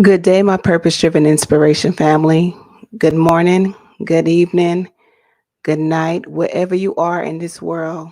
Good day, my purpose driven inspiration family. Good morning, good evening, good night, wherever you are in this world.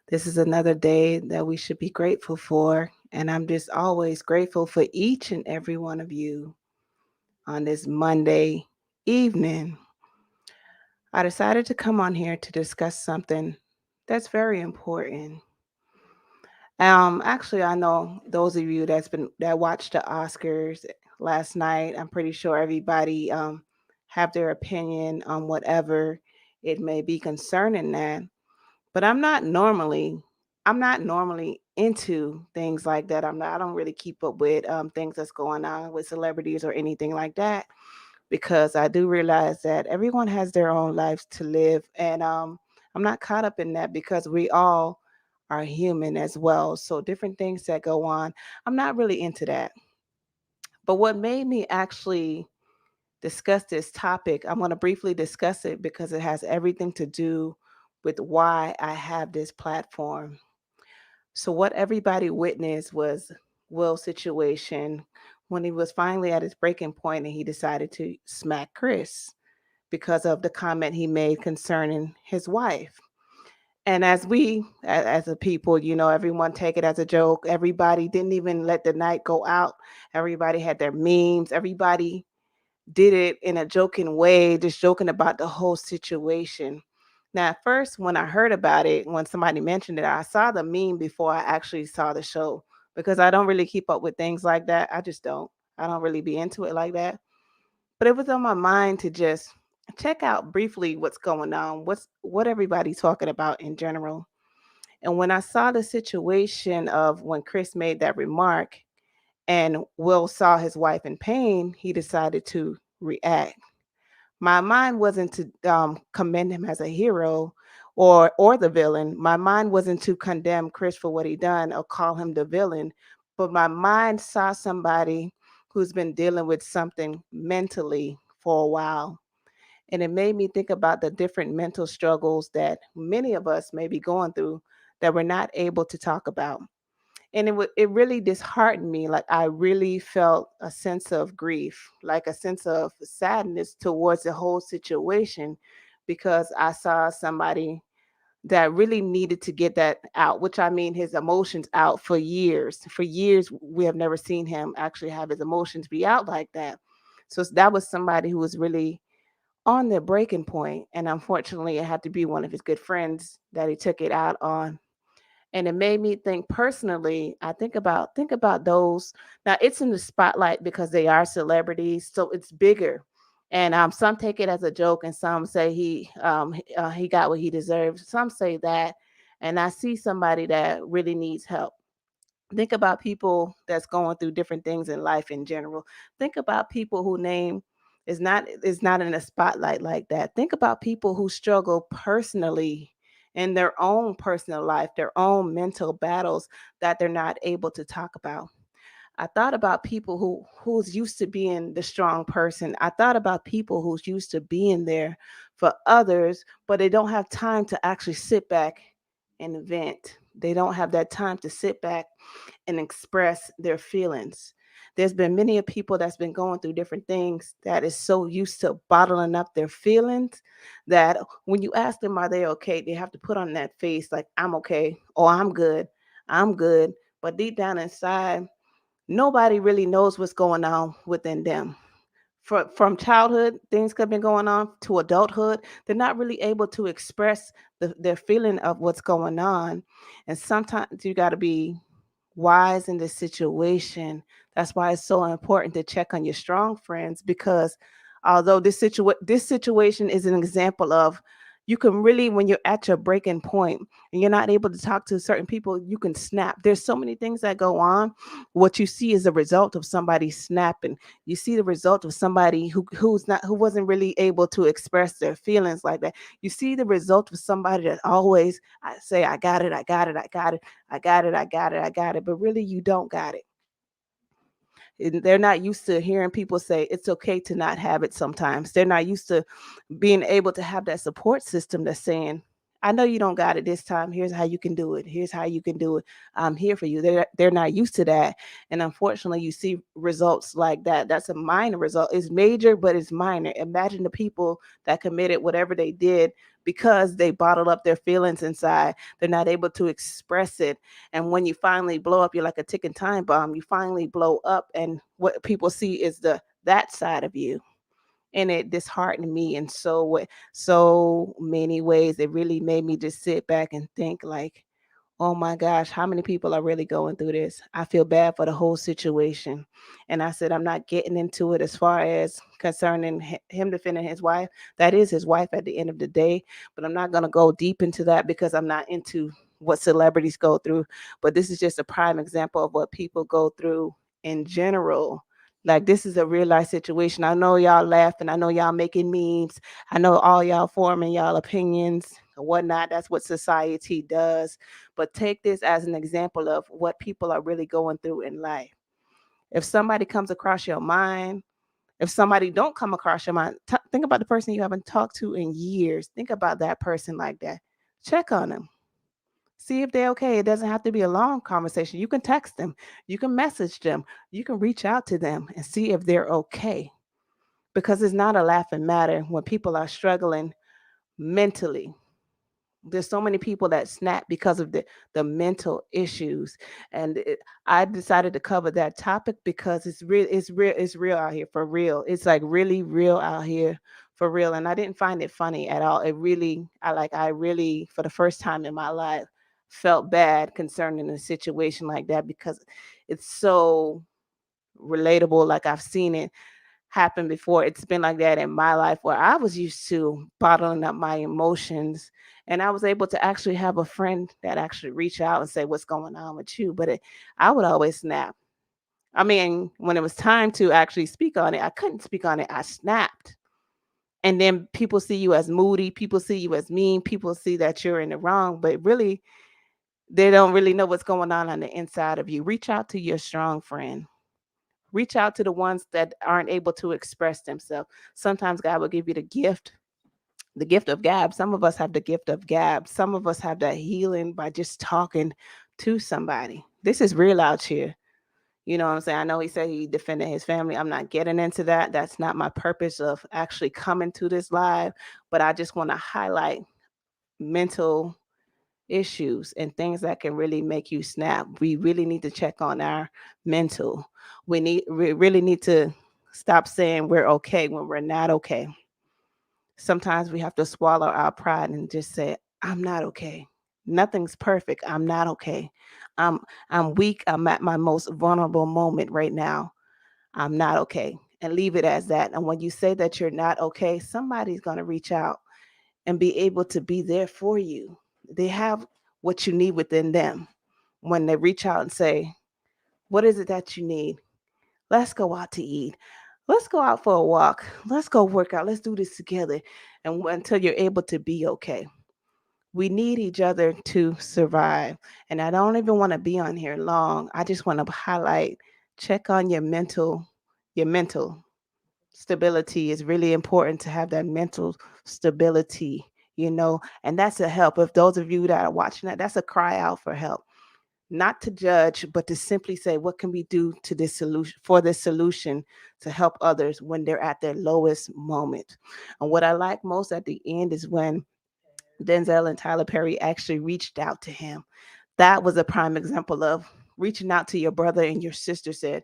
This is another day that we should be grateful for. And I'm just always grateful for each and every one of you on this Monday evening. I decided to come on here to discuss something that's very important. Actually, I know those of you that watched the Oscars last night. I'm pretty sure everybody have their opinion on whatever it may be concerning that. But I'm not normally into things like that. I don't really keep up with things that's going on with celebrities or anything like that because I do realize that everyone has their own lives to live, and I'm not caught up in that because we all are human as well. So different things that go on, I'm not really into that. But what made me actually discuss this topic, I'm going to briefly discuss it because it has everything to do with why I have this platform. So what everybody witnessed was Will's situation when he was finally at his breaking point and he decided to smack Chris because of the comment he made concerning his wife. And as a people, everyone take it as a joke. Everybody didn't even let the night go out. Everybody had their memes. Everybody did it in a joking way, just joking about the whole situation. Now, at first, when I heard about it, when somebody mentioned it, I saw the meme before I actually saw the show because I don't really keep up with things like that. I just don't. I don't really be into it like that. But it was on my mind to just check out briefly what's going on, what everybody's talking about in general. And when I saw the situation of when Chris made that remark and Will saw his wife in pain, he decided to react. My mind wasn't to commend him as a hero or the villain. My mind wasn't to condemn Chris for what he done or call him the villain, but my mind saw somebody who's been dealing with something mentally for a while. And it made me think about the different mental struggles that many of us may be going through that we're not able to talk about. And it really disheartened me. Like I really felt a sense of grief, like a sense of sadness towards the whole situation because I saw somebody that really needed to get that out, which I mean his emotions out for years. For years we have never seen him actually have his emotions be out like that. So that was somebody who was really on the breaking point, and unfortunately it had to be one of his good friends that he took it out on. And it made me think personally. I think about those. Now it's in the spotlight because they are celebrities, so it's bigger. And some take it as a joke, and some say he got what he deserves. Some say that, and I see somebody that really needs help. Think about people that's going through different things in life in general. Think about people who name is not in a spotlight like that. Think about people who struggle personally in their own personal life, their own mental battles that they're not able to talk about. I thought about people who's used to being the strong person. I thought about people who's used to being there for others, but they don't have time to actually sit back and vent. They don't have that time to sit back and express their feelings. There's been many of people that's been going through different things that is so used to bottling up their feelings that when you ask them are they okay, they have to put on that face like I'm okay or I'm good. I'm good. But deep down inside, nobody really knows what's going on within them. From childhood, things could have been going on to adulthood. They're not really able to express their feeling of what's going on. And sometimes you got to be wise in this situation. That's why it's so important to check on your strong friends because although this situation is an example of you can really when you're at your breaking point and you're not able to talk to certain people, you can snap. There's so many things that go on. What you see is a result of somebody snapping. You see the result of somebody who wasn't really able to express their feelings like that. You see the result of somebody that always I say I got it, I got it, I got it, I got it, I got it, I got it, but really you don't got it. And they're not used to hearing people say it's okay to not have it sometimes. They're not used to being able to have that support system that's saying, I know you don't got it this time. Here's how you can do it. Here's how you can do it. I'm here for you. They're not used to that. And unfortunately, you see results like that. That's a minor result. It's major, but it's minor. Imagine the people that committed whatever they did because they bottled up their feelings inside. They're not able to express it. And when you finally blow up, you're like a ticking time bomb. You finally blow up, and what people see is the that side of you, and it disheartened me in so many ways. It really made me just sit back and think like, oh my gosh, how many people are really going through this? I feel bad for the whole situation. And I said, I'm not getting into it as far as concerning him defending his wife. That is his wife at the end of the day. But I'm not going to go deep into that because I'm not into what celebrities go through. But this is just a prime example of what people go through in general. Like, this is a real life situation. I know y'all laughing. I know y'all making memes. I know all y'all forming y'all opinions and whatnot. That's what society does. But take this as an example of what people are really going through in life. If somebody comes across your mind, if somebody don't come across your mind, think about the person you haven't talked to in years. Think about that person like that. Check on them. See if they're okay. It doesn't have to be a long conversation. You can text them, you can message them, you can reach out to them and see if they're okay. Because it's not a laughing matter when people are struggling mentally. There's so many people that snap because of the mental issues, and I decided to cover that topic because it's real out here for real. It's like really real out here for real, and I didn't find it funny at all. It really, I really for the first time in my life felt bad concerning a situation like that because it's so relatable. Like, I've seen it happened before. It's been like that in my life where I was used to bottling up my emotions, and I was able to actually have a friend that actually reach out and say, "What's going on with you?" But I would always snap. I mean, when it was time to actually speak on it, I couldn't speak on it. I snapped. And then people see you as moody, people see you as mean, people see that you're in the wrong, but really, they don't really know what's going on the inside of you. Reach out to your strong friend. Reach out to the ones that aren't able to express themselves. Sometimes God will give you the gift of gab. Some of us have the gift of gab. Some of us have that healing by just talking to somebody. This is real out here. You know what I'm saying? I know he said he defended his family. I'm not getting into that. That's not my purpose of actually coming to this live, but I just want to highlight mental issues and things that can really make you snap. We really need to check on our mental. We really need to stop saying we're okay when we're not okay. Sometimes we have to swallow our pride and just say, I'm not okay. Nothing's perfect. I'm not okay. I'm I'm weak. I'm at my most vulnerable moment right now. I'm not okay. And leave it as that. And when you say that you're not okay, somebody's going to reach out and be able to be there for you. They have what you need within them. When they reach out and say, what is it that you need? Let's go out to eat. Let's go out for a walk. Let's go work out. Let's do this together. And until you're able to be okay. We need each other to survive. And I don't even want to be on here long. I just want to highlight, check on your mental stability is really important to have that mental stability. And that's a help. If those of you that are watching that, that's a cry out for help. Not to judge, but to simply say, what can we do to this solution for this solution to help others when they're at their lowest moment? And what I like most at the end is when Denzel and Tyler Perry actually reached out to him. That was a prime example of reaching out to your brother and your sister said,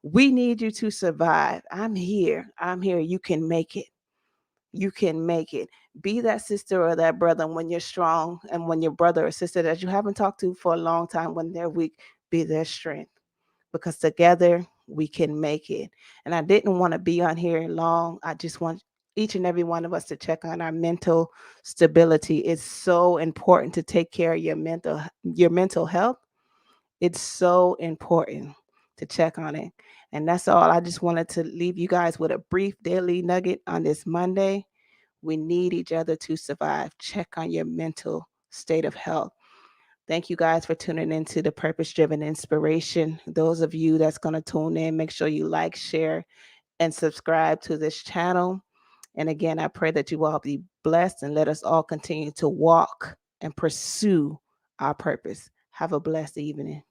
we need you to survive. I'm here. I'm here. You can make it. You can make it. Be that sister or that brother when you're strong, and when your brother or sister that you haven't talked to for a long time, when they're weak, be their strength. Because together we can make it. And I didn't want to be on here long. I just want each and every one of us to check on our mental stability. It's so important to take care of your mental health. It's so important to check on it. And that's all. I just wanted to leave you guys with a brief daily nugget on this Monday. We need each other to survive. Check on your mental state of health. Thank you guys for tuning into the Purpose Driven Inspiration. Those of you that's going to tune in, make sure you like, share, and subscribe to this channel. And again, I pray that you all be blessed and let us all continue to walk and pursue our purpose. Have a blessed evening.